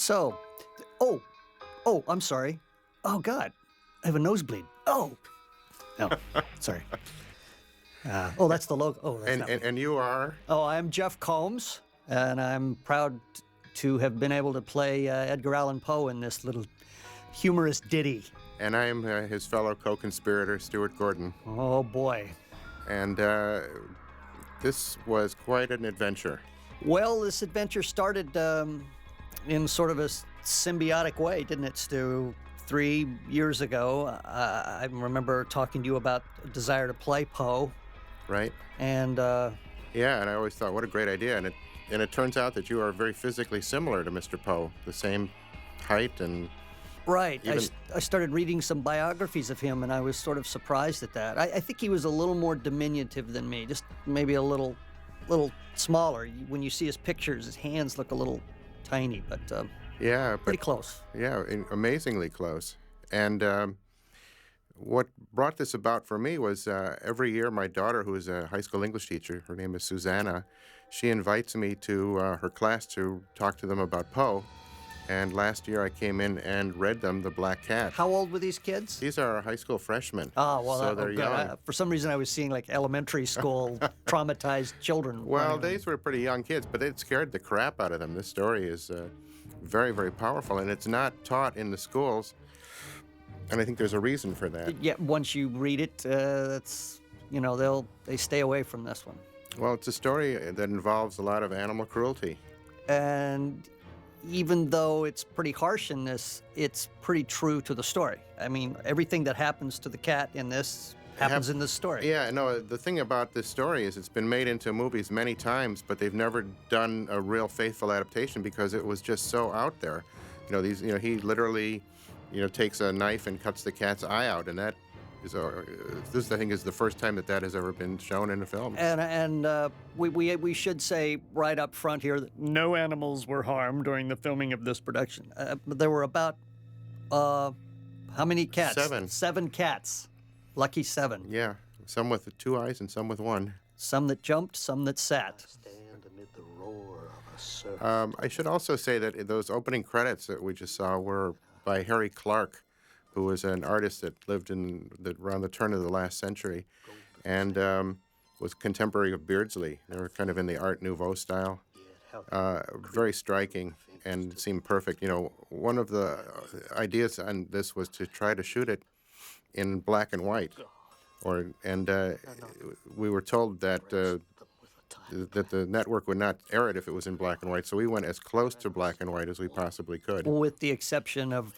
So, oh, I'm sorry. Oh, God, I have a nosebleed. Oh, no, sorry. Oh, that's the logo. Oh, that's And, not and me. and you are? Oh, I'm Jeff Combs, and I'm proud to have been able to play Edgar Allan Poe in this little humorous ditty. And I am his fellow co-conspirator, Stuart Gordon. Oh, boy. And this was quite an adventure. Well, this adventure started in sort of a symbiotic way, didn't it, Stu? 3 years ago, I remember talking to you about a desire to play Poe, Right? and Yeah, and I always thought, what a great idea. And it turns out that you are very physically similar to Mr. Poe, the same height and right, even... I started reading some biographies of him, and I was sort of surprised at that. I think he was a little more diminutive than me, just maybe a little smaller. When you see his pictures, his hands look a little tiny, but Yeah, pretty but close. yeah, amazingly close. And what brought this about for me was every year my daughter, who is a high school English teacher, her name is Susanna, she invites me to her class to talk to them about Poe. And last year I came in and read them The Black Cat. How old were these kids? These are high school freshmen. Oh, well, so they're good. young. For some reason, I was seeing like elementary school traumatized children. Well, running these were pretty young kids, but it scared the crap out of them. This story is very, very powerful, and it's not taught in the schools. And I think there's a reason for that. Yeah, once you read it, that's they stay away from this one. Well, it's a story that involves a lot of animal cruelty. And even though it's pretty harsh in this, it's pretty true to the story. I mean, everything that happens to the cat in this happens in this story. Yeah, no, the thing about this story is it's been made into movies many times, but they've never done a real faithful adaptation because it was just so out there. He literally, takes a knife and cuts the cat's eye out, and that is, this I think is the first time that has ever been shown in a film. And we should say right up front here that no animals were harmed during the filming of this production. There were about how many cats? 7. 7 cats. Lucky 7. Yeah, some with 2 eyes and some with 1. Some that jumped, some that sat. Stand amid the roar of a surf. I should also say that those opening credits that we just saw were by Harry Clark, who was an artist that lived around the turn of the last century, and was contemporary of Beardsley. They were kind of in the Art Nouveau style. Very striking and seemed perfect. One of the ideas on this was to try to shoot it in black and white, we were told that the network would not air it if it was in black and white, so we went as close to black and white as we possibly could. With the exception of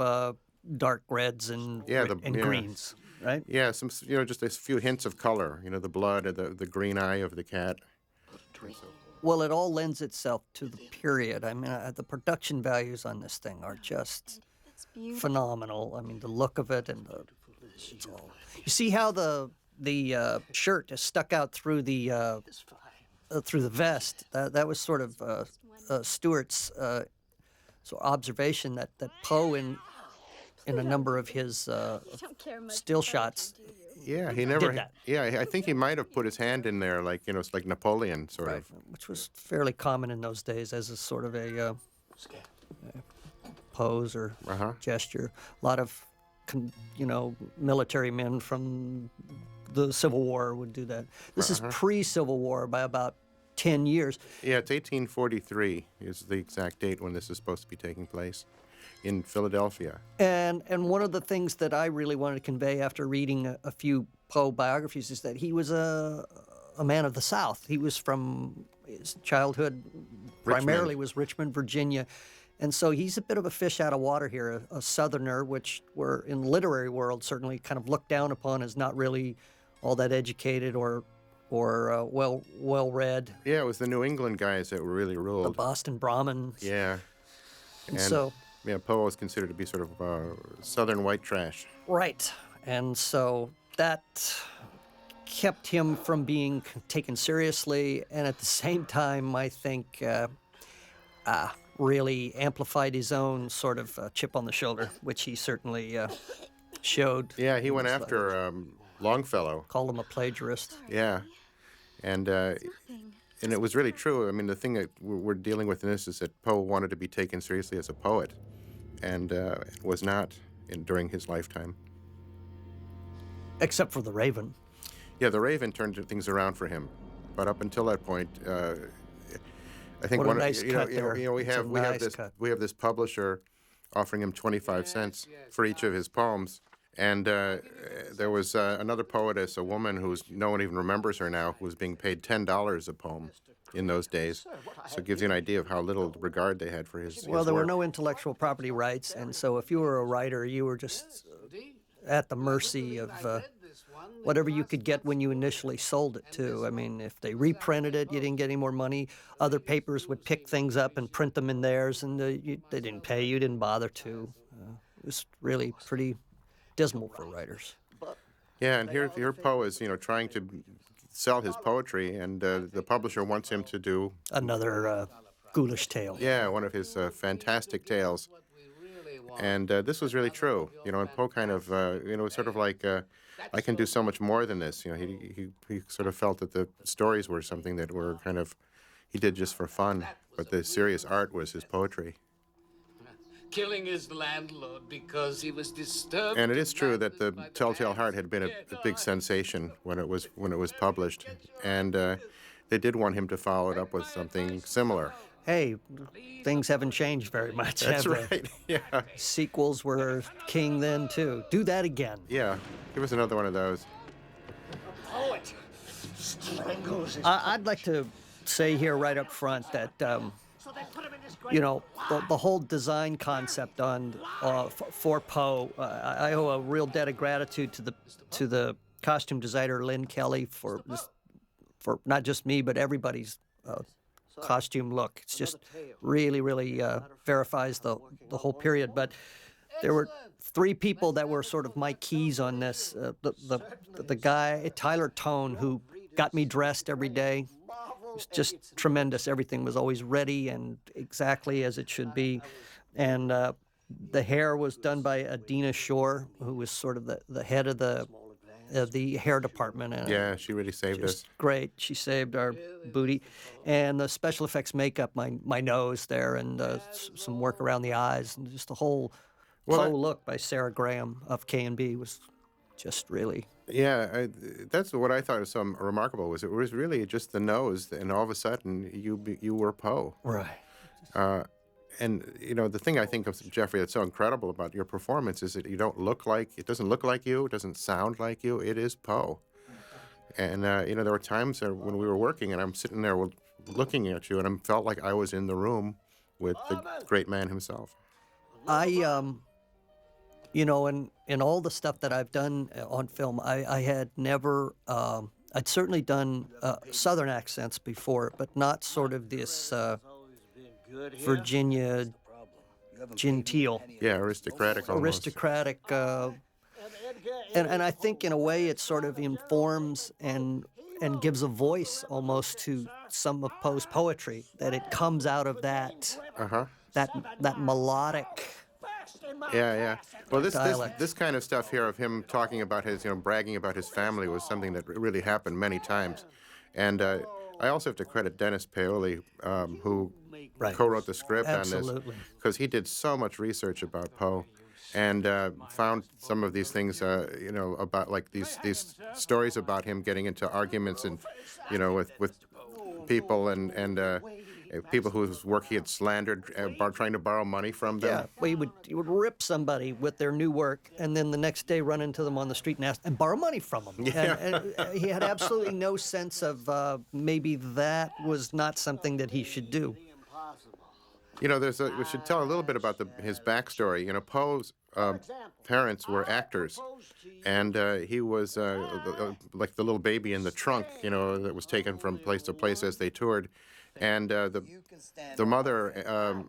dark reds and greens, right? Yeah, some just a few hints of color. The blood, the green eye of the cat. Well, it all lends itself to the period. I mean, the production values on this thing are just phenomenal. I mean, the look of it and it's all. You see how the shirt is stuck out through the vest. That was sort of Stuart's observation that Poe in a number of his still shots. Yeah, he never. Did that. Yeah, I think he might have put his hand in there, like it's like Napoleon sort of. Which was fairly common in those days as a sort of a pose or gesture. A lot of military men from the Civil War would do that. This is pre-Civil War by about 10 years. Yeah, it's 1843 is the exact date when this is supposed to be taking place in Philadelphia. And one of the things that I really wanted to convey after reading a few Poe biographies is that he was a man of the South. He was from his childhood primarily was Richmond, Virginia. And so he's a bit of a fish out of water here, a Southerner, which we're in the literary world certainly kind of looked down upon as not really all that educated or well read. Yeah, it was the New England guys that really ruled. The Boston Brahmins. Yeah. And so. Yeah, Poe was considered to be sort of Southern white trash. Right. And so that kept him from being taken seriously, and at the same time, I think, really amplified his own sort of chip on the shoulder, which he certainly showed. Yeah, he went after Longfellow. Called him a plagiarist. Yeah. And and it was really true. I mean, the thing that we're dealing with in this is that Poe wanted to be taken seriously as a poet, and was not during his lifetime. Except for The Raven. Yeah, The Raven turned things around for him, but up until that point, I think What a one nice cut there. we It's a have nice cut. this publisher offering him 25 cents for each of his poems. And there was another poetess, a woman who's no one even remembers her now, who was being paid $10 a poem in those days. So it gives you an idea of how little regard they had for his Well, there were work. no intellectual property rights, and so if you were a writer, you were just at the mercy of whatever you could get when you initially sold it to. I mean, if they reprinted it, you didn't get any more money. Other papers would pick things up and print them in theirs, and they didn't pay you, didn't bother to. It was really pretty dismal for writers. Yeah, and here Poe is, trying to sell his poetry, and the publisher wants him to do, Another ghoulish tale. one of his fantastic tales. And this was really true, and Poe kind of, was sort of like, I can do so much more than this. He sort of felt that the stories were something that were kind of, he did just for fun, but the serious art was his poetry. Killing his landlord because he was disturbed. And it is true that the Telltale Heart had been a big sensation when it was published, and they did want him to follow it up with something similar. Hey, things haven't changed very much, That's have they? right. Yeah. Sequels were king then, too. Do that again. Yeah. Give us another one of those. Poet strangles his I'd like to say here right up front that, the whole design concept for Poe, I owe a real debt of gratitude to the costume designer Lynn Kelly for not just me but everybody's costume look. It's just really, really verifies the whole period. But there were three people that were sort of my keys on this. The guy, Tyler Tone, who got me dressed every day. It was just tremendous. Everything was always ready and exactly as it should be. And the hair was done by Adina Shore, who was sort of the head of the hair department. And Yeah, she really saved us. great. She saved our booty. And the special effects makeup, my nose there, and some work around the eyes, and just the whole Poe look by Sarah Graham of K&B was just really... Yeah, that's what I thought was so remarkable. Was it was really just the nose, and all of a sudden you were Poe. Right. And the thing I think of, Jeffrey, that's so incredible about your performance is that it doesn't look like you, it doesn't sound like you. It is Poe. And there were times when we were working, and I'm sitting there looking at you, and I felt like I was in the room with the great man himself. In all the stuff that I've done on film, I had never, I'd certainly done Southern accents before, but not sort of this Virginia genteel, Yeah, aristocratic almost. aristocratic, and I think in a way it sort of informs and gives a voice almost to some of Poe's poetry, that it comes out of that that melodic. Yeah. Well, dialect. this kind of stuff here of him talking about his, bragging about his family was something that really happened many times. And I also have to credit Dennis Paoli, who Right. co-wrote the script on Absolutely. this, because he did so much research about Poe, and found some of these things, about like these stories about him getting into arguments and, with people and people whose work he had slandered, trying to borrow money from them. Yeah, well, you would rip somebody with their new work, and then the next day run into them on the street and borrow money from them. Yeah. And he had absolutely no sense of maybe that was not something that he should do. We should tell a little bit about his backstory. Poe's parents were actors, and he was like the little baby in the trunk, that was taken from place to place as they toured. And the mother,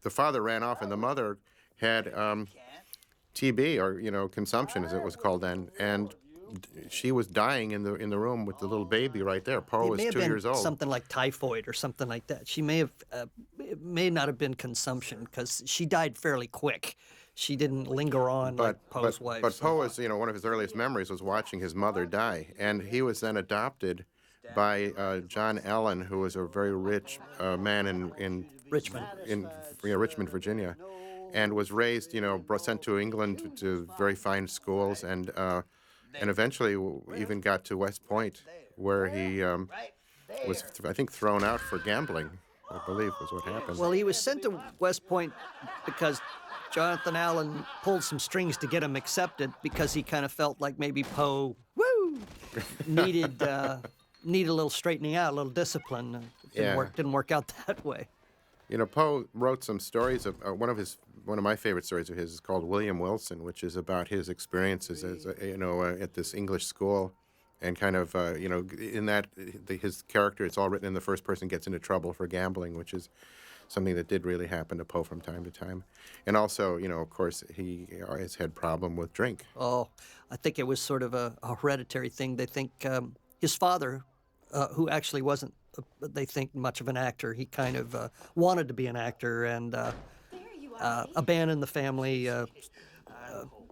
the father ran off, and the mother had TB, or consumption as it was called then, and she was dying in the room with the little baby right there. Poe was It may have 2 years been old. something like typhoid or something like that. She may have, it may not have been consumption because she died fairly quick. She didn't linger on like Poe's wife. But Poe was, one of his earliest memories was watching his mother die, and he was then adopted by John Allen, who was a very rich man in Richmond. Richmond, Virginia, and was raised, sent to England to very fine schools, and eventually even got to West Point, where he was, I think, thrown out for gambling, I believe was what happened. Well, he was sent to West Point because Jonathan Allen pulled some strings to get him accepted, because he kind of felt like maybe Poe, needed a little straightening out, a little discipline. Didn't work out that way. Poe wrote some stories of one of my favorite stories of his is called William Wilson, which is about his experiences as at this English school, and kind of in that his character, it's all written in the first person, gets into trouble for gambling, which is something that did really happen to Poe from time to time. And also, of course, he always had problem with drink. Oh, I think it was sort of a hereditary thing. They think his father, who actually wasn't, they think, much of an actor, he kind of wanted to be an actor, and abandoned the family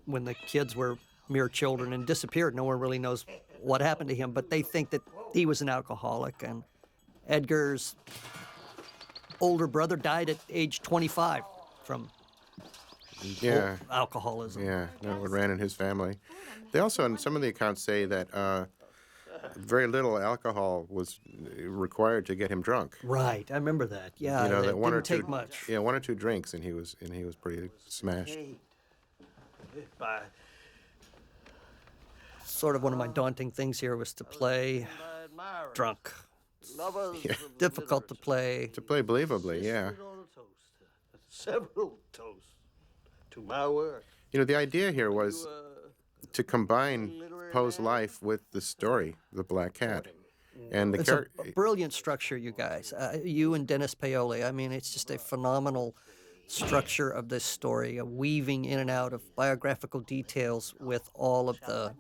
when the kids were mere children and disappeared. No one really knows what happened to him, but they think that he was an alcoholic. And Edgar's older brother died at age 25 from alcoholism. Yeah, that ran in his family. They also, in some of the accounts, say that very little alcohol was required to get him drunk. Right, I remember that. Yeah, that it one didn't or two, take much. Yeah, 1 or 2 drinks, and he was pretty smashed. Sort of one of my daunting things here was to play drunk. Difficult to play. To play believably, yeah. Several toasts to my work. The idea here was to combine Poe's life with the story, The Black Cat. And It's a brilliant structure, you guys. You and Dennis Paoli. I mean, it's just a phenomenal structure of this story, a weaving in and out of biographical details with all of the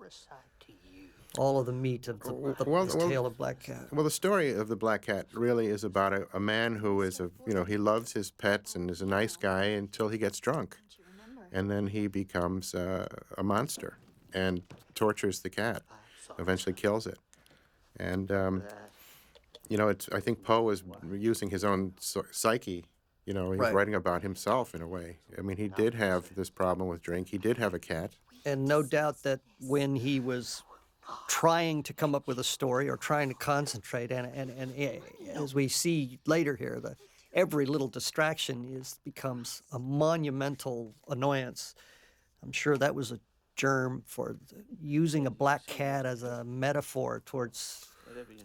meat of the tale of Black Cat. Well, the story of The Black Cat really is about a man who is he loves his pets and is a nice guy until he gets drunk. And then he becomes a monster and tortures the cat, eventually kills it. And, I think Poe is using his own psyche. He's Right. writing about himself in a way. I mean, he did have this problem with drink. He did have a cat. And no doubt that when he was trying to come up with a story or trying to concentrate, and as we see later here, every little distraction becomes a monumental annoyance. I'm sure that was a germ for using a black cat as a metaphor towards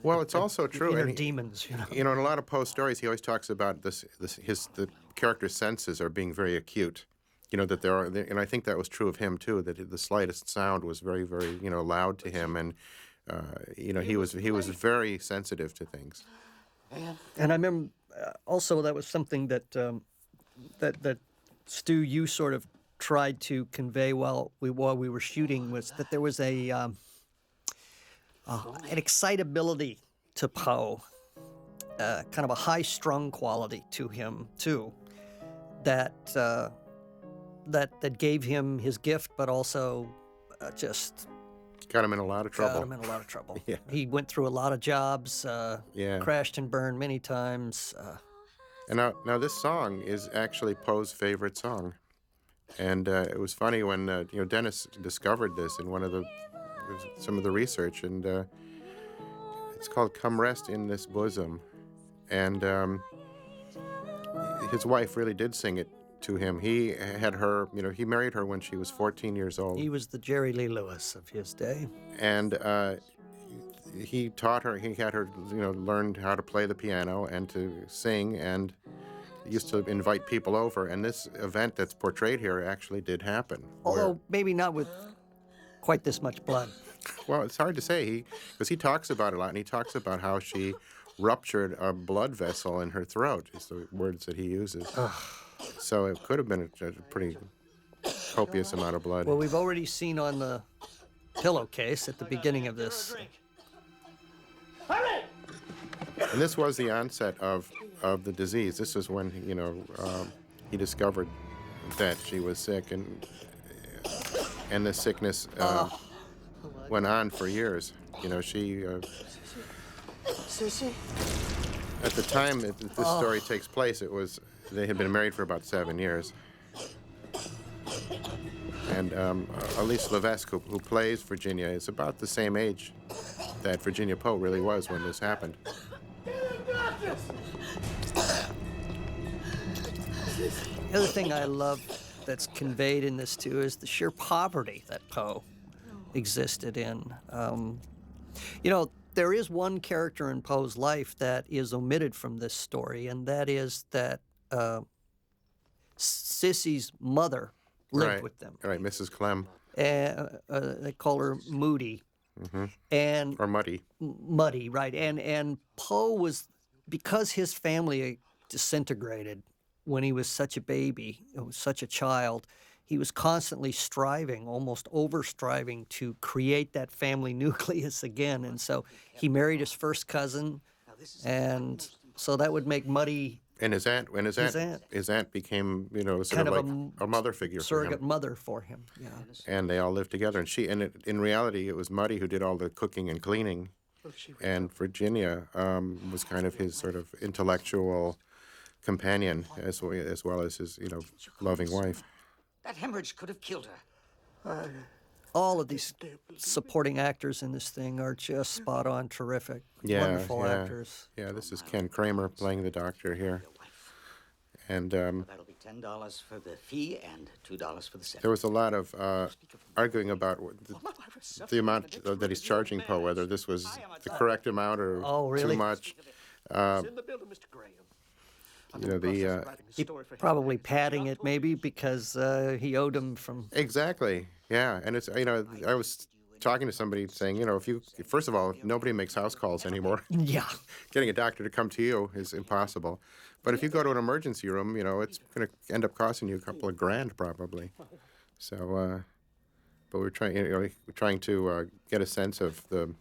Well, it's also true. inner and he- demons. in a lot of Poe stories, he always talks about the character's senses are being very acute. That and I think that was true of him too. That the slightest sound was very, very, loud to him, and he was very sensitive to things. And I remember also that was something that that Stu, you sort of tried to convey while we were shooting, was that there was an excitability to Poe, kind of a high-strung quality to him too, that gave him his gift, but also just Got him in a lot of trouble. got him in a lot of trouble. Yeah. He went through a lot of jobs, Yeah. crashed and burned many times. And now this song is actually Poe's favorite song, and it was funny when Dennis discovered this in some of the research, and it's called "Come Rest in This Bosom," and his wife really did sing it to him. He had her, he married her when she was 14 years old, He was the Jerry Lee Lewis of his day. and he taught her. He had her, learned how to play the piano and to sing, and used to invite people over. And this event that's portrayed here actually did happen. Although maybe not with quite this much blood. Well, it's hard to say, because he talks about it a lot, and he talks about how she ruptured a blood vessel in her throat, is the words that he uses. So it could have been a pretty copious amount of blood. Well, we've already seen on the pillowcase at the beginning of this. And this was the onset of the disease. This is when he discovered that she was sick, and the sickness went on for years. She Sissy? At the time that this story takes place, they had been married for about 7 years. And Elise Levesque, who plays Virginia, is about the same age that Virginia Poe really was when this happened. The other thing I love that's conveyed in this too is the sheer poverty that Poe existed in. You know, there is one character in Poe's life that is omitted from this story, and that is that Sissy's mother lived Right. with them. Right, Mrs. Clem, They call her Moody, and or Muddy. Muddy, right? And Poe was, because his family disintegrated when he was such a baby, such a child. He was constantly striving, almost over striving, to create that family nucleus again. And so he married his first cousin, and so that would make Muddy And his aunt, his aunt became, sort kind of of like a mother figure for surrogate him. mother for him. Yeah. And they all lived together. And in reality, it was Muddy who did all the cooking and cleaning. And Virginia was kind of his sort of intellectual companion as well as his, loving wife. That hemorrhage could have killed her. All of these supporting actors in this thing are just spot on, terrific, Yeah, wonderful yeah. actors. Yeah, this is Ken Kramer playing the doctor here. And That'll be $10 for the fee and $2 for the set. there was a lot of arguing about the amount that he's charging Poe, whether this was the correct amount or Oh, really? too much. It's in the building, Mr. Graham. Probably padding it maybe because he owed him from. Exactly. Yeah, and it's I was talking to somebody saying, first of all, nobody makes house calls anymore. Yeah. Getting a doctor to come to you is impossible. But if you go to an emergency room, it's going to end up costing you a couple of grand probably. So, but we're trying to get a sense of the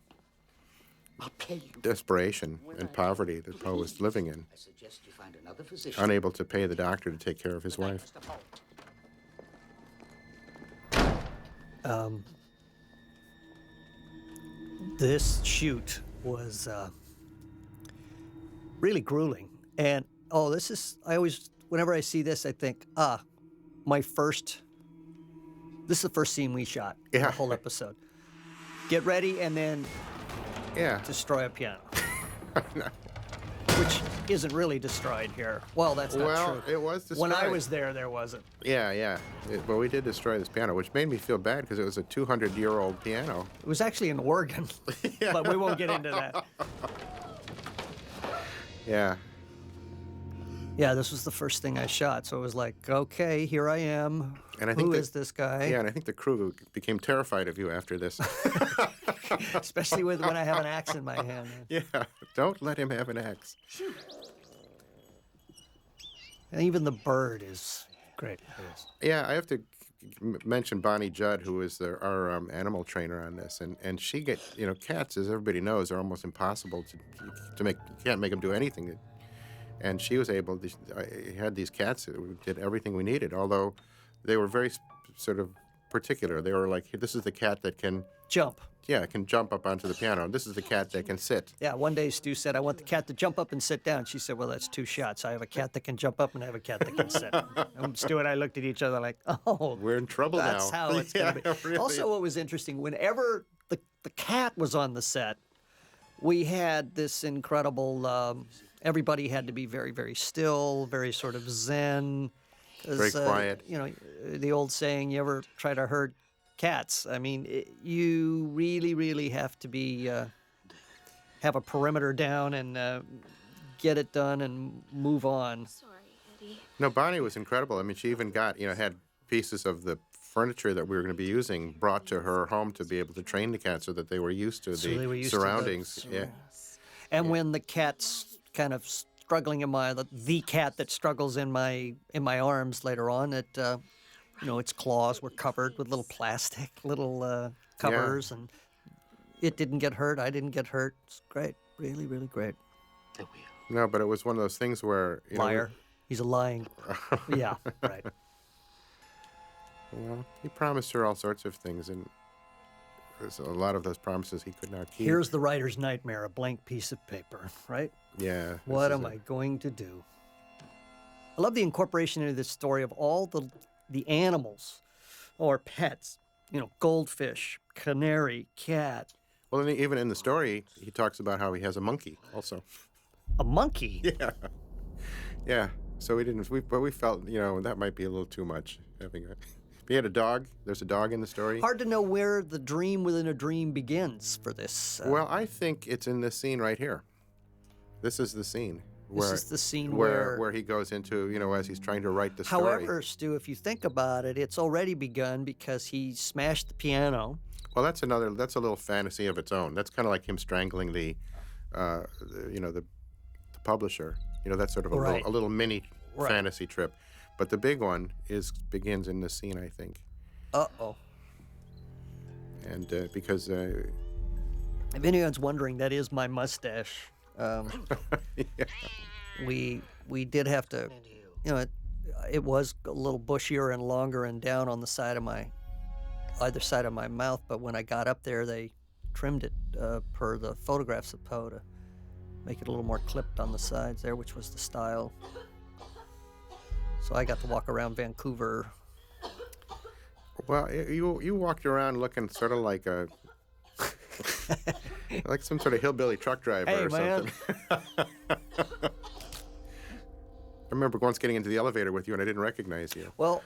I'll pay you. desperation and poverty that Poe was living in, I suggest you find another physician. unable to pay the doctor to take care of his Good night, wife. Mr. Poe. This shoot was really grueling. And, whenever I see this, I think, this is the first scene we shot in Yeah. the whole episode. Get ready and then Yeah. destroy a piano. Which isn't really destroyed here. Well, that's not Well, true. it was When I destroyed. was there wasn't. Yeah. But we did destroy this piano, which made me feel bad because it was a 200-year-old piano. It was actually an organ, but we won't get into that. Yeah. Yeah, this was the first thing I shot, so it was like, okay, here I am. And I think Who that- is this guy? Yeah, and I think the crew became terrified of you after this. Especially when I have an axe in my hand. Yeah, don't let him have an axe. And even the bird is great. Yeah, I have to mention Bonnie Judd, who is our animal trainer on this, and she cats, as everybody knows, are almost impossible to make. You can't make them do anything, and she was able to. I had these cats that did everything we needed, although they were very sort of particular. They were like, this is the cat that can. Jump. Yeah, can jump up onto the piano. This is the cat that can sit. Yeah, one day Stu said, I want the cat to jump up and sit down. She said, well, that's two shots. I have a cat that can jump up and I have a cat that can sit. And Stu and I looked at each other like, oh, We're in trouble now. that's how it's going to be. Yeah, really. Also, what was interesting, whenever the cat was on the set, we had this incredible, everybody had to be very, very still, very sort of zen. 'Cause, Very quiet. The old saying, you ever try to herd cats? I mean, you really, really have to be, have a perimeter down and get it done and move on. Sorry, Eddie. No, Bonnie was incredible. I mean, she even got, had pieces of the furniture that we were going to be using brought to her home to be able to train the cat so that they were used to So the they were used to the surroundings. Yeah. And when the cat's kind of struggling in the cat that struggles in my arms later on, its claws were covered with little plastic, little covers, and it didn't get hurt. I didn't get hurt. It's great, really, really great. The wheel. No, but it was one of those things where Liar. He's a lying. Yeah, right. Well, he promised her all sorts of things, and there's a lot of those promises he could not keep. Here's the writer's nightmare, a blank piece of paper, right? Yeah. What am I going to do? I love the incorporation into this story of all the animals or pets, goldfish, canary, cat, Well, and even in the story, he talks about how he has a monkey also. a monkey. Yeah. Yeah. So but we felt, that might be a little too much having a. If he had a dog, there's a dog in the story. Hard to know where the dream within a dream begins for this. Well, I think it's in this scene right here. This is the scene. This is the scene where he goes into, as he's trying to write the story. However, Stu, if you think about it, it's already begun because he smashed the piano. Well, that's a little fantasy of its own. That's kind of like him strangling the publisher. That's sort of a little mini fantasy trip. But the big one begins in this scene, I think. Uh-oh. And because If anyone's wondering, that is my mustache. yeah. We did have to, it was a little bushier and longer and down on the side of either side of my mouth, but when I got up there, they trimmed it per the photographs of Poe to make it a little more clipped on the sides there, which was the style. So I got to walk around Vancouver. Well, you walked around looking sort of like like some sort of hillbilly truck driver Hey, or man. something. I remember once getting into the elevator with you and I didn't recognize you. Well,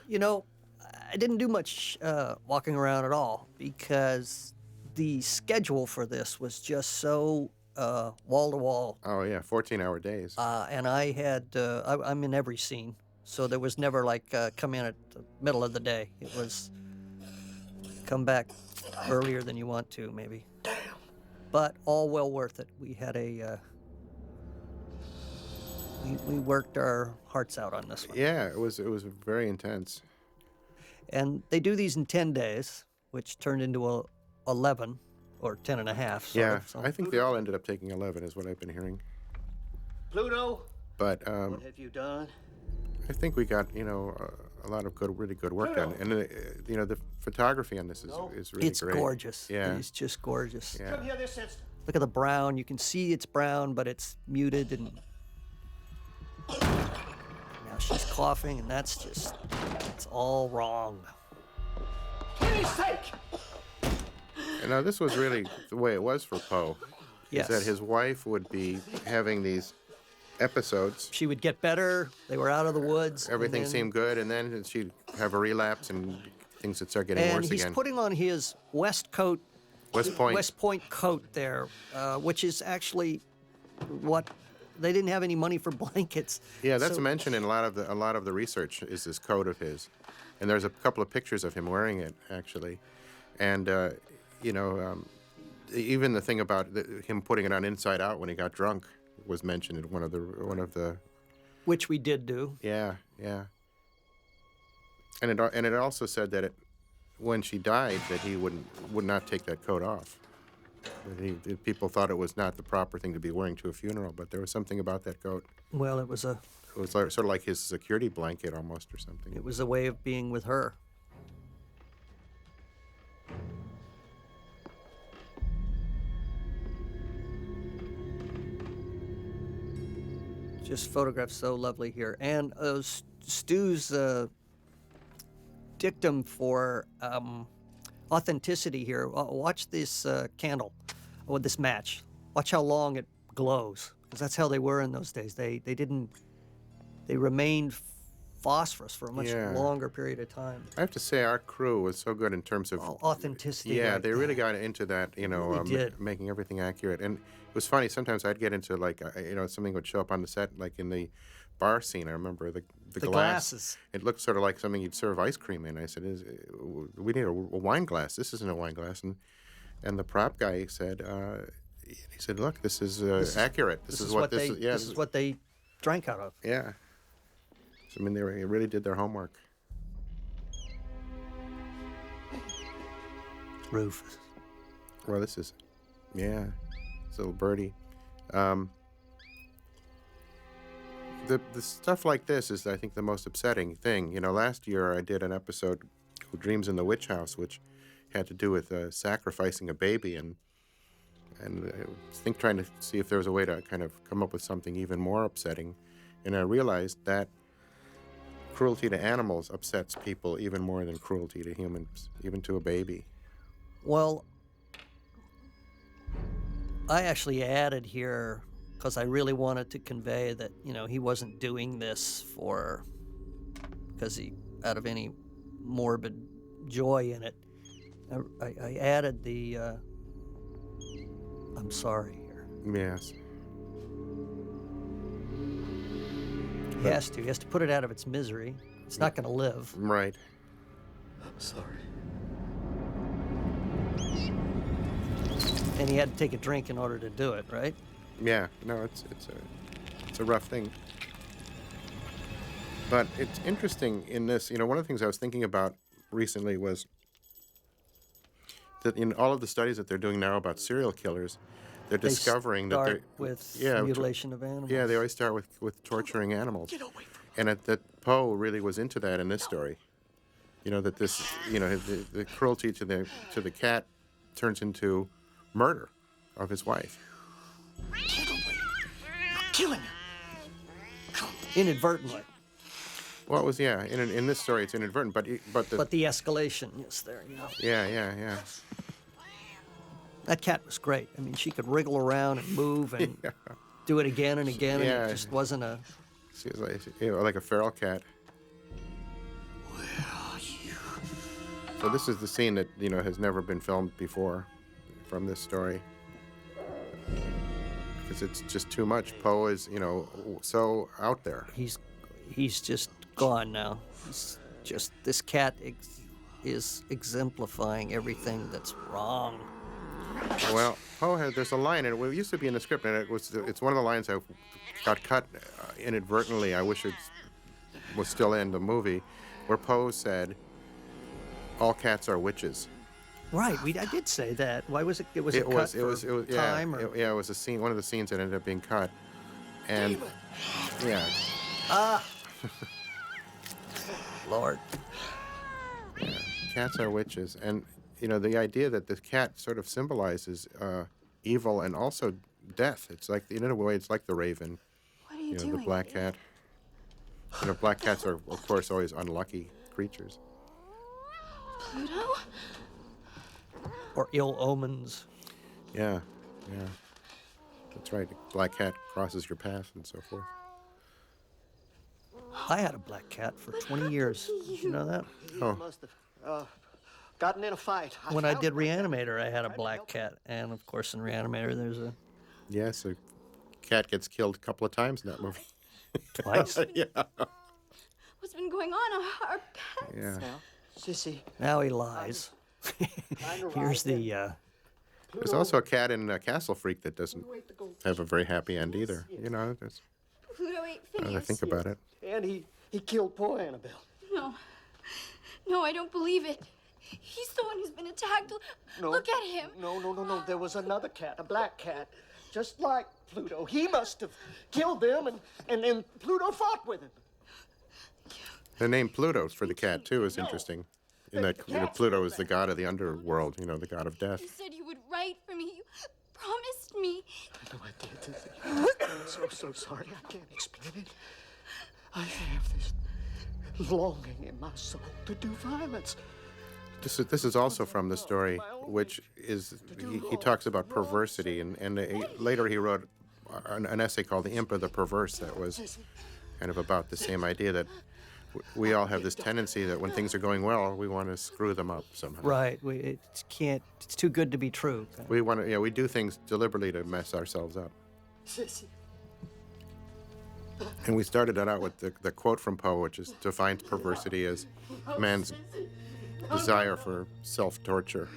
I didn't do much walking around at all because the schedule for this was just so wall to wall. Oh yeah, 14-hour days. And I had, I'm in every scene. So there was never like come in at the middle of the day. It was come back earlier than you want to, maybe. Damn. But all well worth it. We had we worked our hearts out on this one. Yeah, it was very intense. And they do these in 10 days, which turned into 11 or 10 and a half. Yeah, I think they all ended up taking 11 is what I've been hearing. Pluto, But what have you done? I think we got, a lot of really good work done. And, the photography on this is really It's great. gorgeous. Yeah. It's just gorgeous. Yeah. Come here this instant. Look at the brown. You can see it's brown, but it's muted. And now she's coughing, and it's all wrong. Kitty's sake! And now this was really the way it was for Poe. Yes. Is that his wife would be having these episodes. She would get better. They were out of the woods. and Everything then- seemed good, and then she'd have a relapse and things would start getting And worse he's again. putting on his West Point coat there, which is actually what they didn't have any money for blankets. Yeah, that's So- mentioned in a lot of the research is this coat of his, and there's a couple of pictures of him wearing it actually, and even the thing about him putting it on inside out when he got drunk was mentioned in one of the. Which we did do. Yeah. And it also said that when she died that he would not take that coat off. That people thought it was not the proper thing to be wearing to a funeral, but there was something about that coat. Well, it was It was sort of like his security blanket almost or something. a way of being with her. Just photographed so lovely here. And Stu's dictum for authenticity here. Watch this candle, or this match. Watch how long it glows, because that's how they were in those days. They remained phosphorus for a much Yeah. longer period of time. I have to say, our crew was so good in terms of Authenticity. Yeah, like they that. really got into that, did. making everything accurate. And it was funny. Sometimes I'd get into something would show up on the set, like in the bar scene. I remember the glass. glasses. It looked sort of like something you'd serve ice cream in. I said, "We need a wine glass. This isn't a wine glass." And the prop guy said, "He said, look, this is accurate. This is what this is. Yeah, this is what they drank out of. yeah." So, I mean, they really did their homework. Rufus. Well, this is, it's a little birdie. The stuff like this is, I think, the most upsetting thing. Last year I did an episode, Who Dreams in the Witch House, which had to do with sacrificing a baby, and I was trying to see if there was a way to kind of come up with something even more upsetting, and I realized that cruelty to animals upsets people even more than cruelty to humans, even to a baby. Well, I actually added here because I really wanted to convey that, he wasn't doing this because he, out of any morbid joy in it. I added the, I'm sorry here. Yes. He has to put it out of its misery. It's not going to live. Right. I'm sorry. And he had to take a drink in order to do it, right? Yeah. No, it's a rough thing. But it's interesting in this, one of the things I was thinking about recently was that in all of the studies that they're doing now about serial killers, they're They discovering that start they're with yeah, mutilation of animals. Yeah, they always start with torturing animals. And that Poe really was into that in this story. That this, the cruelty to the cat turns into murder of his wife. Killing him. Inadvertently. Well, it was in this story it's inadvertent, but But the escalation is there, yeah. That cat was great. I mean, she could wriggle around and move and do it again and again, Yeah. and it just wasn't a... She was like a feral cat. Where are you? So this is the scene that has never been filmed before from this story, because it's just too much. Poe is so out there. He's just gone now. He's just... This cat is exemplifying everything that's wrong. Well, Poe there's a line, and it used to be in the script, and it's one of the lines I got cut inadvertently. I wish it was still in the movie, where Poe said, "All cats are witches." Right, I did say that. Why was it? It was It a was cut it was for yeah, time, or... it was a scene, one of the scenes that ended up being cut, and yeah, Lord. cats are witches, and the idea that the cat sort of symbolizes evil and also death. It's like, in a way, it's like the raven. What are you doing? The black cat. Black cats are, of course, always unlucky creatures. Pluto? Or ill omens. Yeah. That's right. Black cat crosses your path and so forth. I had a black cat for 20 years. Did you know that? Oh. He must have gotten in a fight. When I found did him. Reanimator, I had a black cat. And, of course, in Reanimator, there's a... Yes, a cat gets killed a couple of times in that movie. Twice. Yeah. What's been going on? Our pets? Yeah. Now, Sissy, Now he lies. Here's the... There's also a cat in Castle Freak that doesn't have a very happy end either. Just, Pluto ate now that I Phineas. think about it. and he killed poor Annabelle. No, I don't believe it. He's the one who's been attacked. No. Look at him. No. There was another cat, a black cat, just like Pluto. He must have killed them, and then Pluto fought with him. The name Pluto for the cat, too, is interesting. In that Pluto is the god of the underworld, the god of death. You said you would write for me. You promised me. I know I did, Sissy. I'm so sorry. I can't explain it. I have this longing in my soul to do violence. This is also from the story, which is, he talks about perversity, and later he wrote an essay called The Imp of the Perverse that was kind of about the same idea that we all have this tendency that when things are going well, we want to screw them up somehow. Right. It's too good to be true. We want to, we do things deliberately to mess ourselves up. Sissy. And we started it out with the quote from Poe, which defines perversity as man's desire for self-torture.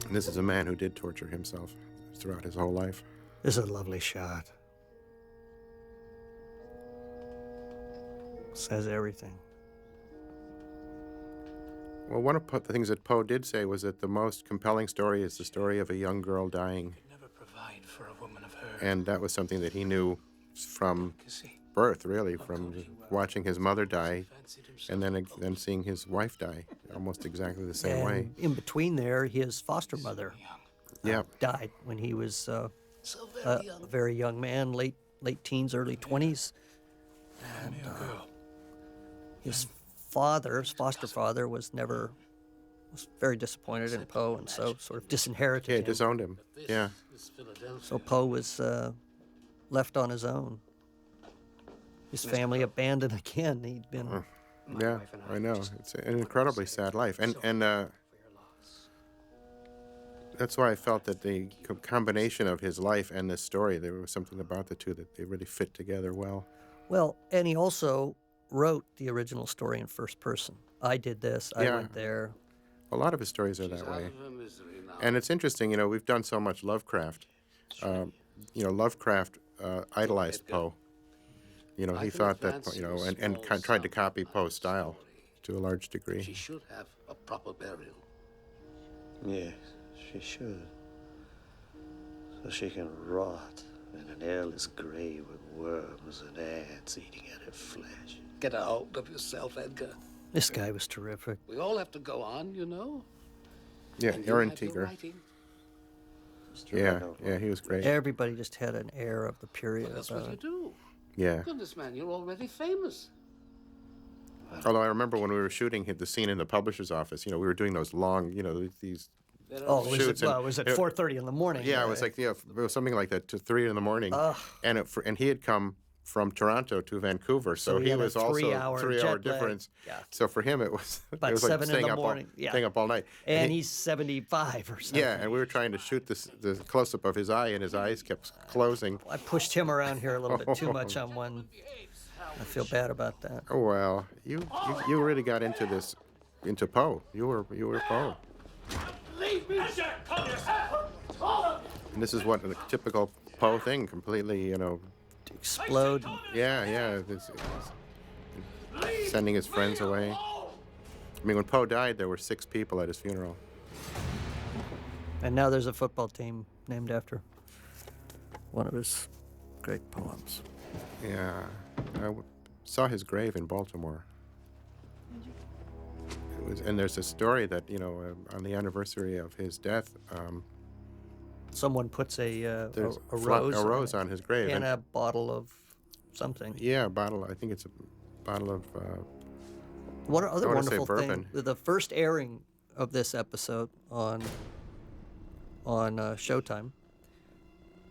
And this is a man who did torture himself throughout his whole life. This is a lovely shot. Says everything. Well, one of the things that Poe did say was that the most compelling story is the story of a young girl dying. Never provide for a woman of her. And that was something that he knew from birth, really, from watching his mother die and then seeing his wife die almost exactly the same way. And in between there, his foster mother Yeah, died when he was So a very young. very young man, late teens, early 20s. And his foster father, was very disappointed in Poe, and so sort of disinherited yeah, him. disowned him. Yeah, This Philadelphia. So Poe was left on his own. His family abandoned again. He'd been yeah, I know. It's an incredibly sad life, and that's why I felt that the combination of his life and this story, there was something about the two that they really fit together well. well, and he also wrote the original story in first person. I did this. I Yeah. went there. A lot of his stories are She's that out way. of her misery now. And it's interesting, we've done so much Lovecraft. Lovecraft idolized Poe. He can thought that, advance you a and small tried to sum copy of Poe's style story. to a large degree. She should have a proper burial. Yes, she should. So she can rot in an airless grave with worms and ants eating at her flesh. Get a hold of yourself, Edgar. This guy was terrific. We all have to go on, you know. Yeah, And you Aaron have your Teeger. writing. Yeah, he was great. Everybody just had an air of the period. Well, that's what you do. Yeah. Goodness, man, you're already famous. Although I remember when we were shooting the scene in the publisher's office, we were doing those long, these. There are Oh, Shoots and- it was at 4:30 in the morning. Yeah, it was like it was something like that to 3 in the morning, and he had come from Toronto to Vancouver, so he he had a was also 3-hour 3-hour jet lag. difference. Yeah. So for him, it was About it was like 7 in staying the up morning. staying up all night. And he- he's 75 or something. yeah, and we were trying to shoot the close up of his eye, and his eyes kept closing. I pushed him around here a little bit too much on one. I feel bad about that. Oh well, you really got into Poe. You were Poe. And this is what a typical Poe thing, completely, To explode. yeah, sending his friends away. I mean, when Poe died, there were 6 people at his funeral. And now there's a football team named after one of his great poems. Yeah, saw his grave in Baltimore. And there's a story that on the anniversary of his death, Someone puts a there's rose, on his grave. in and- a bottle of something. Yeah, a bottle. I think it's a bottle of. One other I wanna say wonderful thing: bourbon. the first airing of this episode on Showtime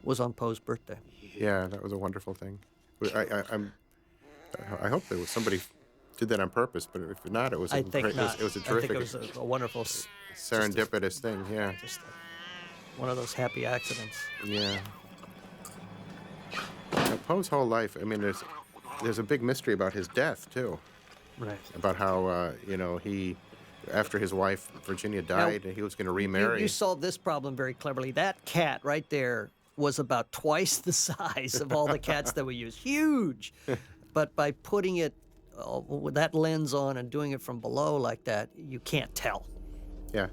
was on Poe's birthday. Yeah, that was a wonderful thing. I hope there was somebody did that on purpose, but if not, it was a I think great, not. it was a I terrific, think it was a wonderful, serendipitous thing. Yeah, just one of those happy accidents. yeah. Now, Poe's whole life. I mean, there's a big mystery about his death too. Right. About how he, after his wife Virginia died, he was going to remarry. You solved this problem very cleverly. That cat right there was about twice the size of all the cats that we use. Huge. But by putting it with that lens on and doing it from below like that, you can't tell. Yeah.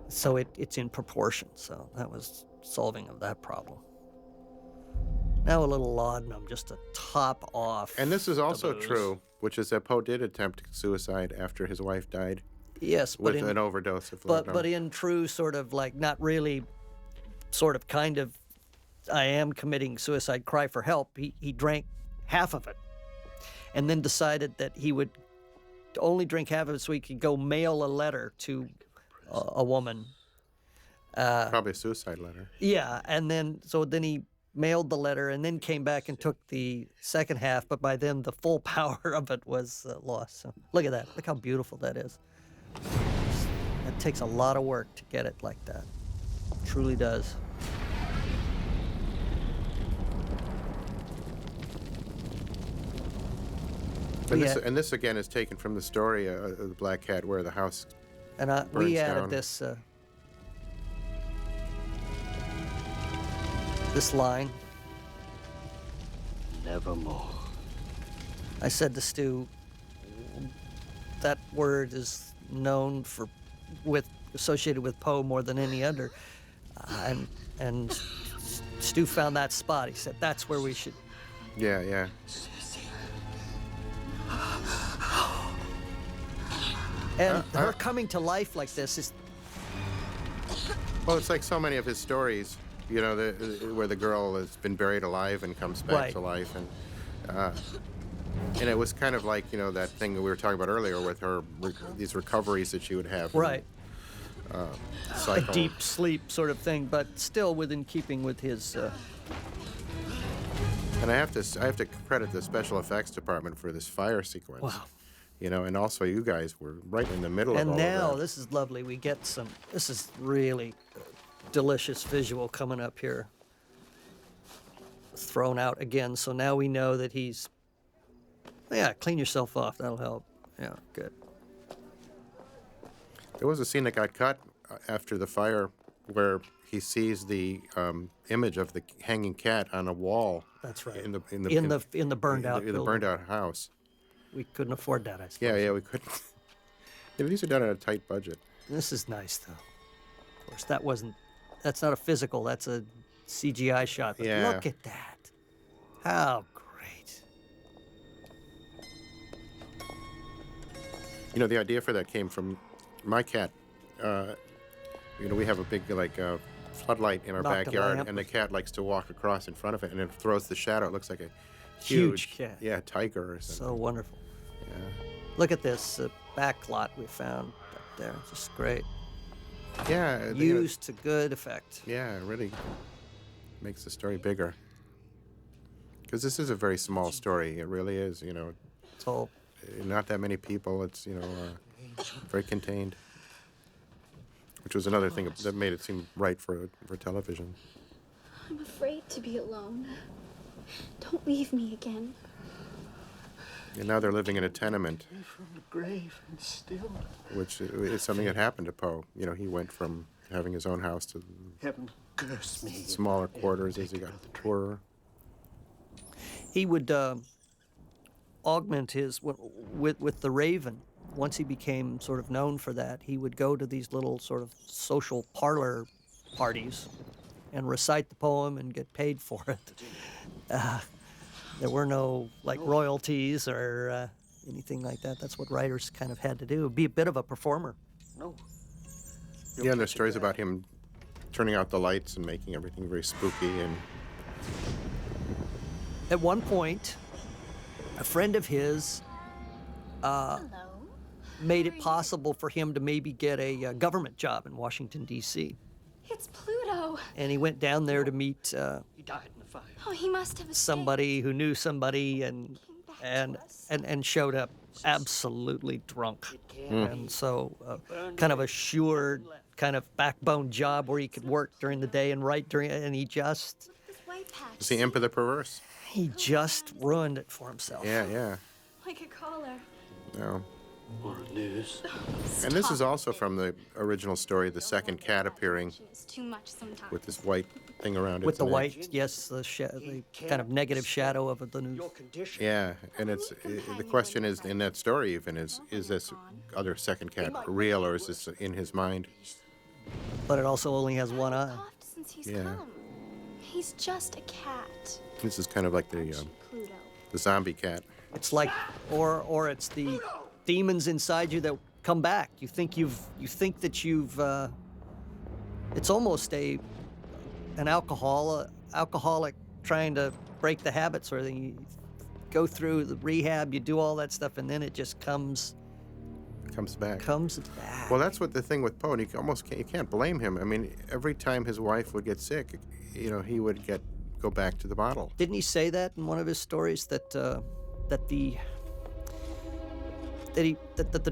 So it's in proportion. So that was solving of that problem. Now a little laudanum just to top off. And this is also booze. true, which is that Poe did attempt suicide after his wife died Yes, but with in, an overdose of but laudanum. in true sort of like not really, sort of kind of, I am committing suicide, cry for help. He drank half of it, and then decided that he would only drink half of it so he could go mail a letter to a woman. Probably a suicide letter. Yeah, and then he mailed the letter and then came back and took the second half, but by then the full power of it was lost. So look at that. Look how beautiful that is. It takes a lot of work to get it like that. It truly does. And Yeah. this again is taken from the story of the Black Cat, where the house. And we Burns added down. this line. Nevermore. I said to Stu, that word is known associated with Poe more than any other, and Stu found that spot. He said that's where we should. Yeah, yeah. And her coming to life like this is Well, it's like so many of his stories, you know, where the girl has been buried alive and comes back Right. to life, and it was kind of like, you know, that thing that we were talking about earlier with her, these recoveries that she would have. right. A Cycle. deep sleep sort of thing, but still within keeping with his. And I have to credit the special effects department for this fire sequence. Wow. You know, and also you guys were right in the middle And of all now of that. this is lovely. We get some. This is really delicious visual coming up here. Thrown out again. So now we know that he's. Yeah, clean yourself off. That'll help. Yeah, good. There was a scene that got cut after the fire where he sees the image of the hanging cat on a wall. That's right. In the burned out. the building. burned out house. We couldn't afford that, I suppose. Yeah, we couldn't. You know, these are done on a tight budget. This is nice, though. Of course, that wasn't. That's not a physical. That's a CGI shot. But Yeah. look at that. How great. You know, the idea for that came from my cat. You know, we have a big floodlight in our Knocked a backyard, lamp. and the cat likes to walk across in front of it, and it throws the shadow. It looks like a Huge cat. yeah, tiger or something. So wonderful. Yeah. Look at this back lot we found up there. Just great. Yeah, Used to good effect. Yeah, it really makes the story bigger. Because this is a very small story. It really is. You know, It's all not that many people. It's, you know, very contained. Which was another thing that made it seem right for television. I'm afraid to be alone. Don't leave me again. And now they're living in a tenement, From the grave and still. which is something that happened to Poe. You know, he went from having his own house to Heaven curse me. smaller quarters as he got poorer. he would augment his with the Raven. Once he became sort of known for that, he would go to these little sort of social parlor parties and recite the poem and get paid for it. There were no like royalties or anything like that. That's what writers kind of had to do. Be a bit of a performer. No. Yeah, and there's stories about him turning out the lights and making everything very spooky. And At one point, a friend of his Hello. made it possible for him to maybe get a government job in Washington, D.C. It's Pluto. And he went down there to meet He died in the fire. Oh, he must have escaped. somebody who knew somebody and back and to us. and showed up absolutely drunk. And so kind of a sure kind of backbone job where he could work during the day and write during and he just This white patch. it's the imp of the perverse. ruined it for himself. Yeah. Like a collar. No. More news. And this is also from the original story, the second cat appearing It's too much sometimes. with this white thing around it. With the white, yes, the kind of negative shadow of the news. Yeah, and it's the question is in that story even is this other second cat real or is this in his mind? But it also only has one eye. Coughed since he's Yeah. come. He's just a cat. This is kind of like Pluto. the zombie cat. It's like, or it's the demons inside you that come back. You think that you've. It's almost an alcoholic trying to break the habit sort of thing. You go through the rehab, you do all that stuff, and then it just comes Back. back. Well, that's what the thing with Poe. And you can't blame him. I mean, every time his wife would get sick, you know, he would go back to the bottle. Didn't he say that in one of his stories that the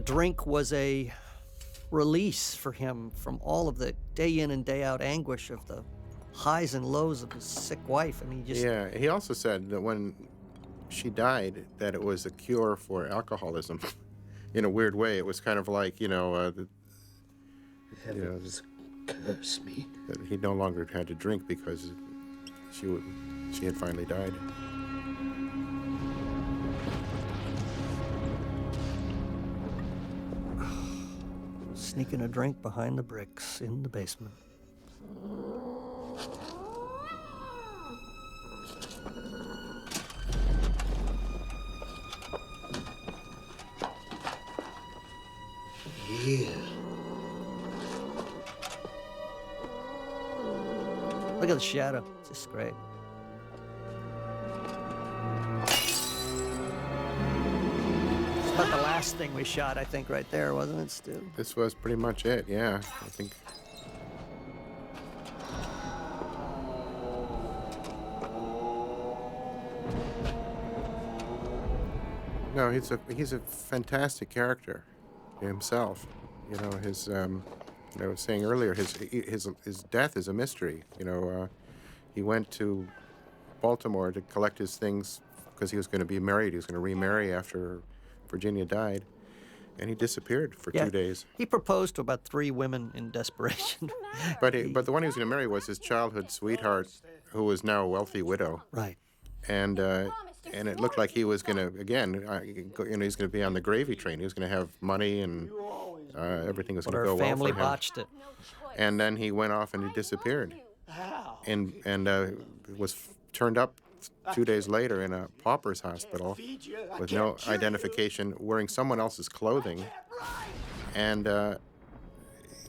drink was a release for him from all of the day in and day out anguish of the highs and lows of his sick wife, and he just Yeah, he also said that when she died, that it was a cure for alcoholism. In a weird way, it was kind of like, Heavens curse me. that he no longer had to drink because she had finally died. sneaking a drink behind the bricks in the basement. Look at the shadow. It's just great. It's about the last thing we shot, I think, right there, wasn't it, Stu? This was pretty much it, yeah. I think. No, he's a fantastic character himself. You know, his I was saying earlier, his death is a mystery. You know, he went to Baltimore to collect his things because he was going to be married. He was going to remarry after Virginia died, and he disappeared for 2 days. He proposed to about 3 women in desperation. But the one he was going to marry was his childhood sweetheart, who was now a wealthy widow. Right. And it looked like he was going to, again, he's going to be on the gravy train. He was going to have money and everything was But going to our go well family for him. botched it. And then he went off and he disappeared. And was turned up 2 days later in a pauper's hospital with no identification, wearing someone else's clothing, and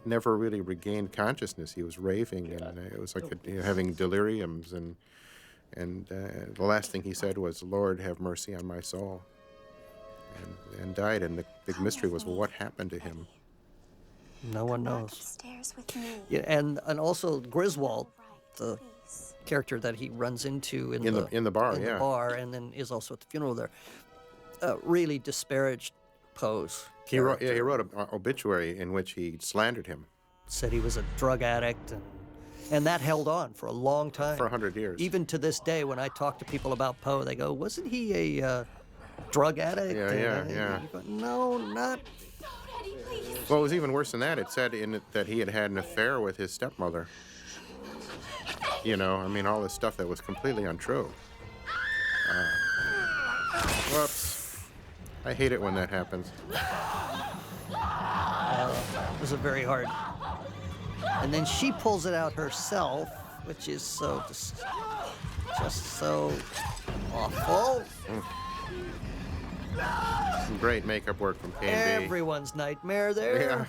never really regained consciousness. He was raving, and it was like having deliriums, and the last thing he said was, "Lord, have mercy on my soul," and died. And the big mystery was, well, what happened to him? No one knows. Upstairs with me. Yeah, and also Griswold, the character that he runs into in the bar, in yeah. the bar, and then is also at the funeral there, really disparaged Poe's He wrote character. an obituary in which he slandered him Said he was a drug addict, and that held on for a long time. for 100 years. Even to this day, when I talk to people about Poe, they go, "Wasn't he a drug addict?" Yeah, And yeah. you go, no, not. Daddy, please. Well, it was even worse than that. It said in it that he had had an affair with his stepmother. You know, I mean, all this stuff that was completely untrue. Whoops. I hate it when that happens. It was a very hard. And then she pulls it out herself, which is so just so awful. Some great makeup work from K&B. Everyone's nightmare there. Yeah.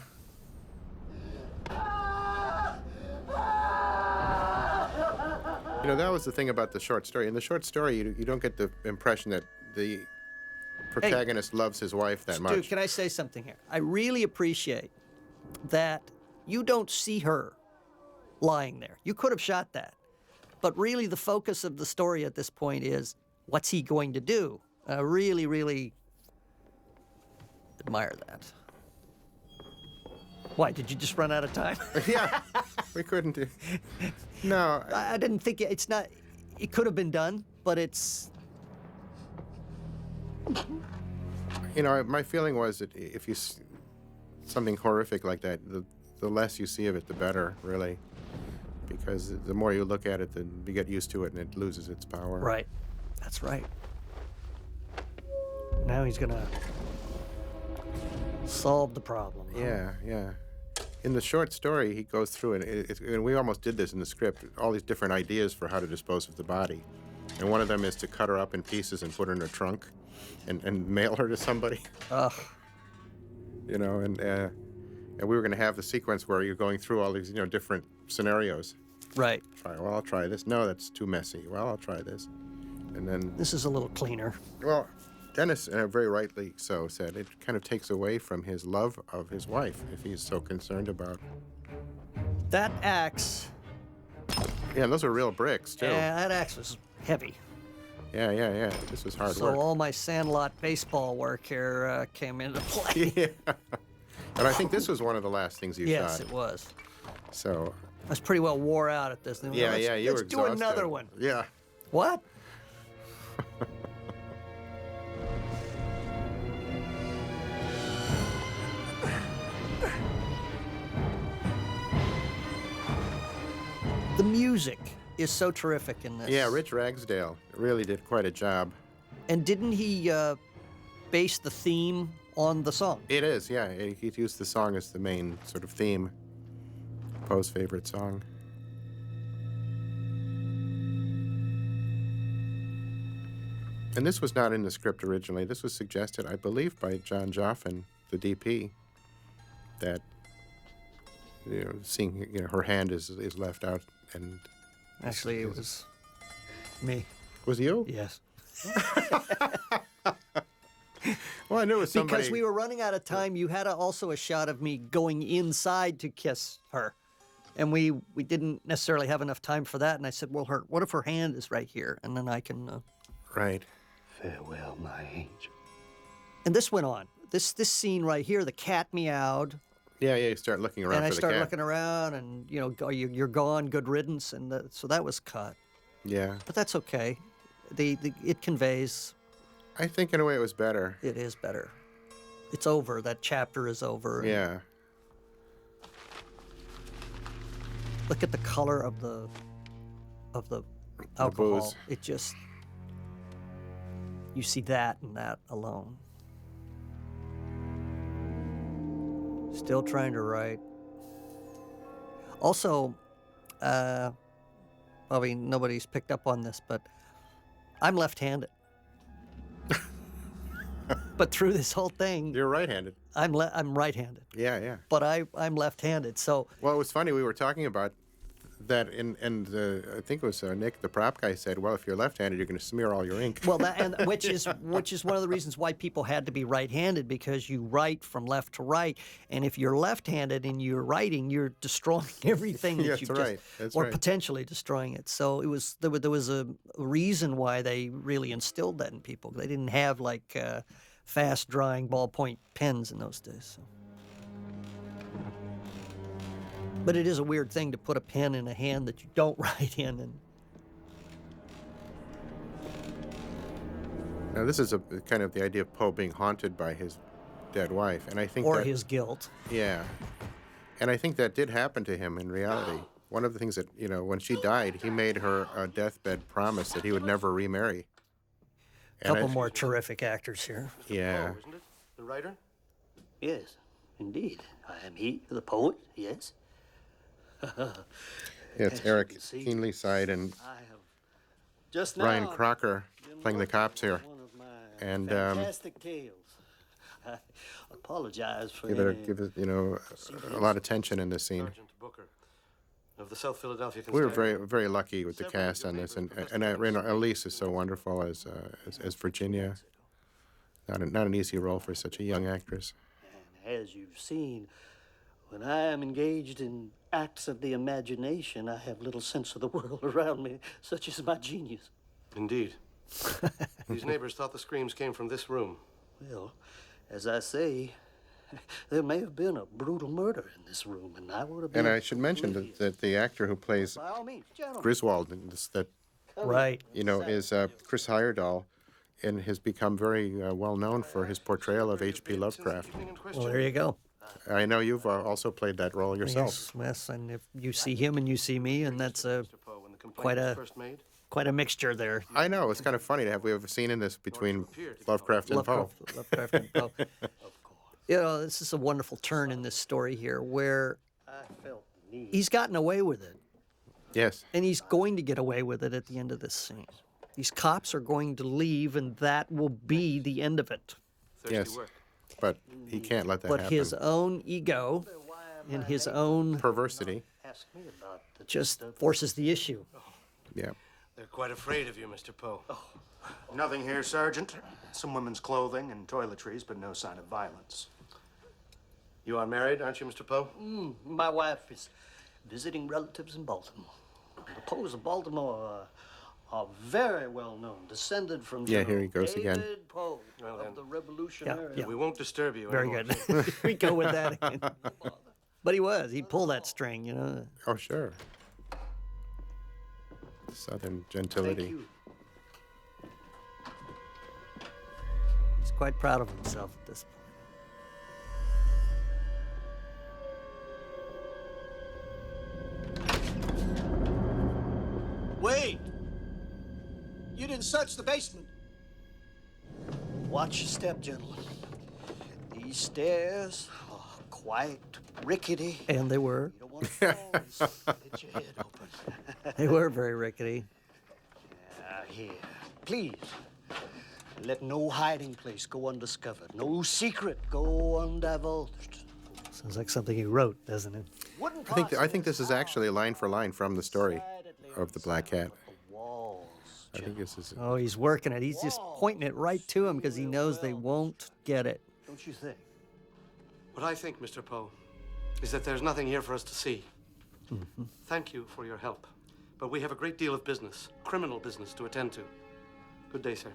You know, that was the thing about the short story. In the short story, you don't get the impression that the protagonist loves his wife that much. Dude, can I say something here? I really appreciate that you don't see her lying there. You could have shot that. But really, the focus of the story at this point is what's he going to do? I really, really admire that. Why, did you just run out of time? Yeah, we couldn't do. No, I didn't think it's not. It could have been done, but it's. you know, my feeling was that if you something horrific like that, the less you see of it, the better, really, because the more you look at it, then you get used to it, and it loses its power. Right. That's right. Now he's gonna solve the problem. huh? Yeah, yeah. In the short story, he goes through, and we almost did this in the script, all these different ideas for how to dispose of the body. And one of them is to cut her up in pieces and put her in a trunk and mail her to somebody. Ugh. You know, and we were going to have the sequence where you're going through all these, different scenarios. Right. Well, I'll try this. No, that's too messy. Well, I'll try this. And then, This is a little cleaner. well, Dennis, very rightly so, said it kind of takes away from his love of his wife if he's so concerned about. That axe. Yeah, and those are real bricks, too. Yeah, that axe was heavy. Yeah. This was hard So work. all my Sandlot baseball work here came into play. Yeah. And I think this was one of the last things you Yes, shot. it was. So, I was pretty well wore out at this. you Let's were do exhausted. another one. Yeah. What? The music is so terrific in this. Yeah, Rich Ragsdale really did quite a job. And didn't he base the theme on the song? It is, yeah. He used the song as the main sort of theme. Poe's favorite song. And this was not in the script originally. This was suggested, I believe, by John Joffin, the DP, that seeing her hand is left out, and Actually, it was me. Was it you? Yes. Well, I knew it was somebody. Because we were running out of time, you had also a shot of me going inside to kiss her. And we didn't necessarily have enough time for that. And I said, well, what if her hand is right here? And then I can... Right. Farewell, my angel. And this went on. This scene right here, the cat meowed. Yeah, you start looking around And I for the started cat. looking around and, you're gone, good riddance. And so that was cut. Yeah. But that's okay. It conveys I think in a way it was better. it is better. It's over. That chapter is over. Yeah. Look at the color of the alcohol. booze. It just you see that and that alone. Still trying to write. Also, probably nobody's picked up on this, but I'm left-handed. But through this whole thing, You're right-handed. I'm right-handed. Yeah. But I'm left-handed, so Well, it was funny. We were talking about that, and I think it was Nick, the prop guy, said, "Well, if you're left-handed, you're going to smear all your ink." well, which is one of the reasons why people had to be right-handed, because you write from left to right, and if you're left-handed and you're writing, you're destroying everything that Yes, you've right. just, That's or right. potentially destroying it. So there was a reason why they really instilled that in people. They didn't have like fast-drying ballpoint pens in those days. So. But it is a weird thing to put a pen in a hand that you don't write in, and Now, this is a kind of the idea of Poe being haunted by his dead wife, and I think or that, his guilt. yeah, and I think that did happen to him in reality. One of the things that, when she died, he made her a deathbed promise that he would never remarry. A couple more terrific actors here. Yeah. Isn't it? The writer? Yes, indeed. I am he, the poet, yes. Yeah, it's Eric can see. Keenlyside and I have just Ryan now Crocker playing the cops here. one of my And, fantastic tales. I apologize for You better any give it, a lot of tension in this scene. Sergeant Booker of the South Philadelphia We were Constabulary. very lucky with the cast on this, and Elise is so wonderful as Virginia. Not an easy role for such a young actress. And as you've seen, when I am engaged in acts of the imagination, I have little sense of the world around me, such is my genius. Indeed. These neighbors thought the screams came from this room. Well, as I say, there may have been a brutal murder in this room, and I would have been. And I should mention oblivious. that the actor who plays By all means, gentlemen. Griswold, in this, that Right. is Chris Heyerdahl, and has become very well known for his portrayal of H.P. Lovecraft. Well, there you go. I know you've also played that role yourself. Yes, and if you see him and you see me, and that's quite a First made. quite a mixture there. I know, it's kind of funny to have we have a scene in this between Lovecraft and Poe. Lovecraft and Poe. This is a wonderful turn in this story here, where I felt the need. he's gotten away with it, Yes. and he's going to get away with it at the end of this scene. These cops are going to leave, and that will be the end of it. Thirsty Yes. work. But he can't let that But happen. his own ego and his own Perversity. Ask me about the just forces the issue. Yeah. They're quite afraid of you, Mr. Poe. Nothing here, Sergeant. Some women's clothing and toiletries, but no sign of violence. You are married, aren't you, Mr. Poe? My wife is visiting relatives in Baltimore. The Poes of Baltimore are very well known, descended from Yeah, General here he goes David again. Poe Well, of then. the Revolutionary. Yeah. We won't disturb you Very anymore. good. We go with that. But he'd pull that string, Oh, sure. Southern gentility. Thank you. He's quite proud of himself at this point. Wait! You didn't search the basement. Watch your step, gentlemen. These stairs are quite rickety. And they were. You don't want to fall. So get your head open. They were very rickety. Here, please. Let no hiding place go undiscovered. No secret go undivulged. Sounds like something he wrote, doesn't it? Wouldn't I think this is actually line for line from the story. of the black cat. I think this is. Oh, he's working it. He's just pointing it right to him because he knows they won't get it. Don't you think? What I think, Mr. Poe, is that there's nothing here for us to see. Thank you for your help. But we have a great deal of business, criminal business, to attend to. Good day, sir.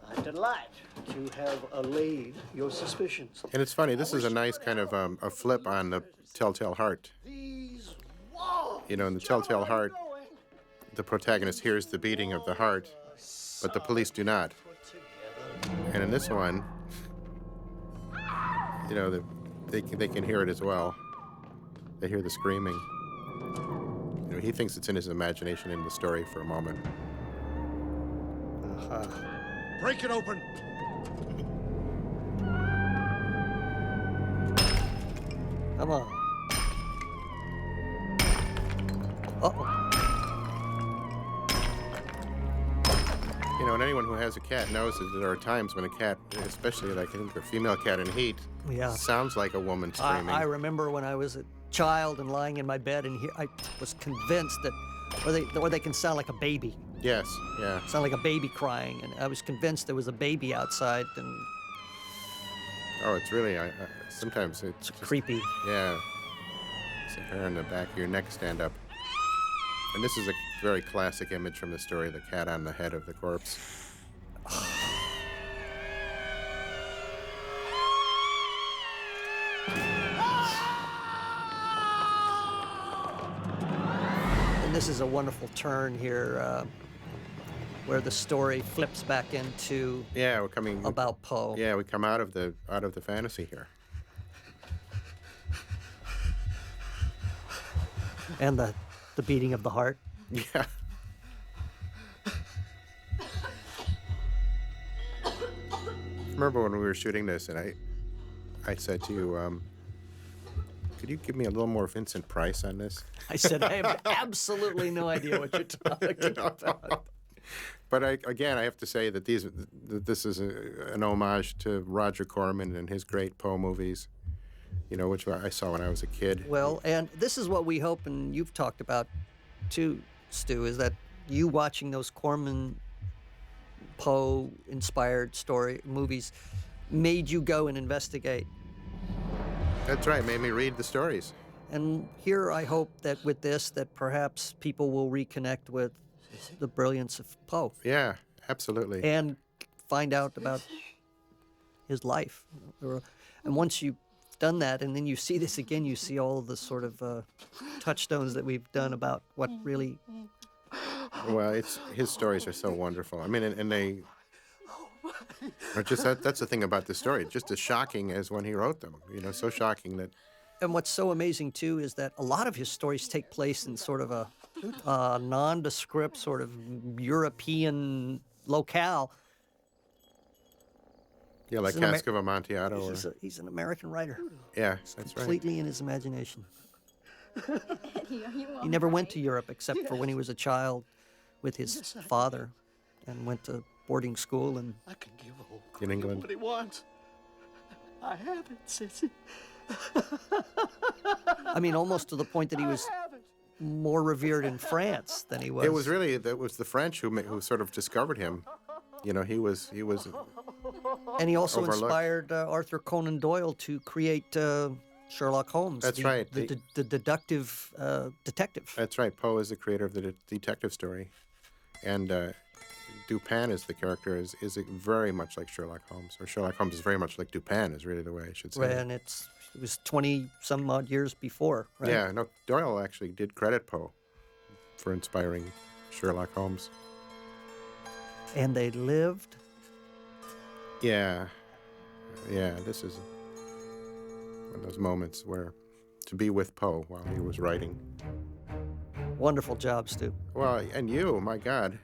I'm delighted to have allayed your suspicions. And it's funny. This is a nice kind of a flip on the Telltale Heart. These walls. You know, in the Telltale Heart, the protagonist hears the beating of the heart, but the police do not. And in this one, you know, they can hear it as well. They hear the screaming. You know, he thinks it's in his imagination in the story for a moment. Break it open. Come on. Uh-oh. You know, and anyone who has a cat knows that there are times when a cat, especially like I think a female cat in heat, Yeah. sounds like a woman screaming. I remember when I was a child and lying in my bed and I was convinced that, or they can sound like a baby, Yes, yeah. sound like a baby crying, and I was convinced there was a baby outside, and Oh, it's really, sometimes it's just, creepy. yeah. It's a hair on the back of your neck stand up. And this is a very classic image from the story, the cat on the head of the corpse. And this is a wonderful turn here, where the story flips back into Yeah, we're coming about Poe. Yeah, we come out of the fantasy here. And the beating of the heart. Yeah. Remember when we were shooting this, and I said to you, could you give me a little more Vincent Price on this? I said, I have absolutely no idea what you're talking about. But again, I have to say that this is an homage to Roger Corman and his great Poe movies, you know, which I saw when I was a kid. Well, and this is what we hope, and you've talked about too, Stu, is that you watching those Corman Poe-inspired movies made you go and investigate. That's right, made me read the stories. And here I hope that with this, that perhaps people will reconnect with the brilliance of Poe Yeah, absolutely. and find out about his life. And once you've done that, and then you see this again, you see all the sort of touchstones that we've done about what really. Well, his stories are so wonderful. I mean, and they are just that's the thing about the story. Just as shocking as when he wrote them. You know, so shocking that. And what's so amazing too is that a lot of his stories take place in sort of a nondescript, sort of European locale. Yeah, like He's an Cask of Amontillado. He's an American writer, Yeah, that's right. completely in his imagination. He never went to Europe except for when he was a child with his father, and went to boarding school and. I can give old In England. what he wants. I have it, Sissy. I mean, almost to the point that he was more revered in France than he was. It was really the French who sort of discovered him. You know, he was. And he also overlooked. inspired Arthur Conan Doyle to create Sherlock Holmes. That's right. The deductive detective. That's right. Poe is the creator of the detective story, and Dupin is the character is very much like Sherlock Holmes, or Sherlock Holmes is very much like Dupin is really the way I should say. And it was 20 some odd years before, right? Yeah, no, Doyle actually did credit Poe for inspiring Sherlock Holmes. And they lived. Yeah, this is one of those moments where to be with Poe while he was writing. Wonderful job, Stu. Well, and you, my God,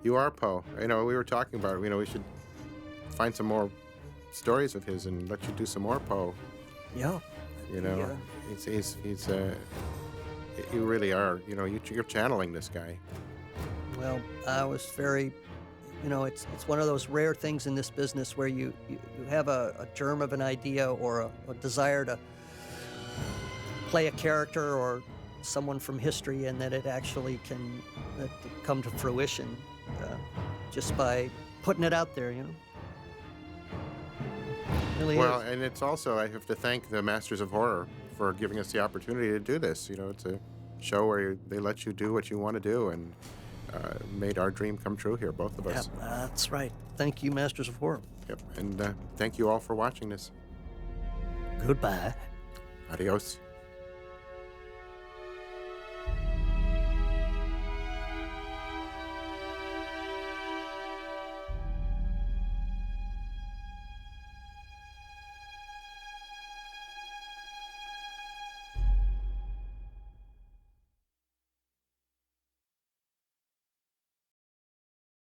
you are Poe. You know, we were talking about, you know, we should find some more stories of his and let you do some more Poe. Yeah. You know, Yeah. he's you really are. You know, you're channeling this guy. Well, I was very, you know, it's one of those rare things in this business where you have a germ of an idea or a desire to play a character or someone from history and that it actually can come to fruition just by putting it out there, you know. It really Well, is. and it's also, I have to thank the Masters of Horror for giving us the opportunity to do this. You know, it's a show where they let you do what you want to do, and made our dream come true here, both of us. Yep, that's right. Thank you, Masters of Horror. Yep. And thank you all for watching this. Goodbye. Adios.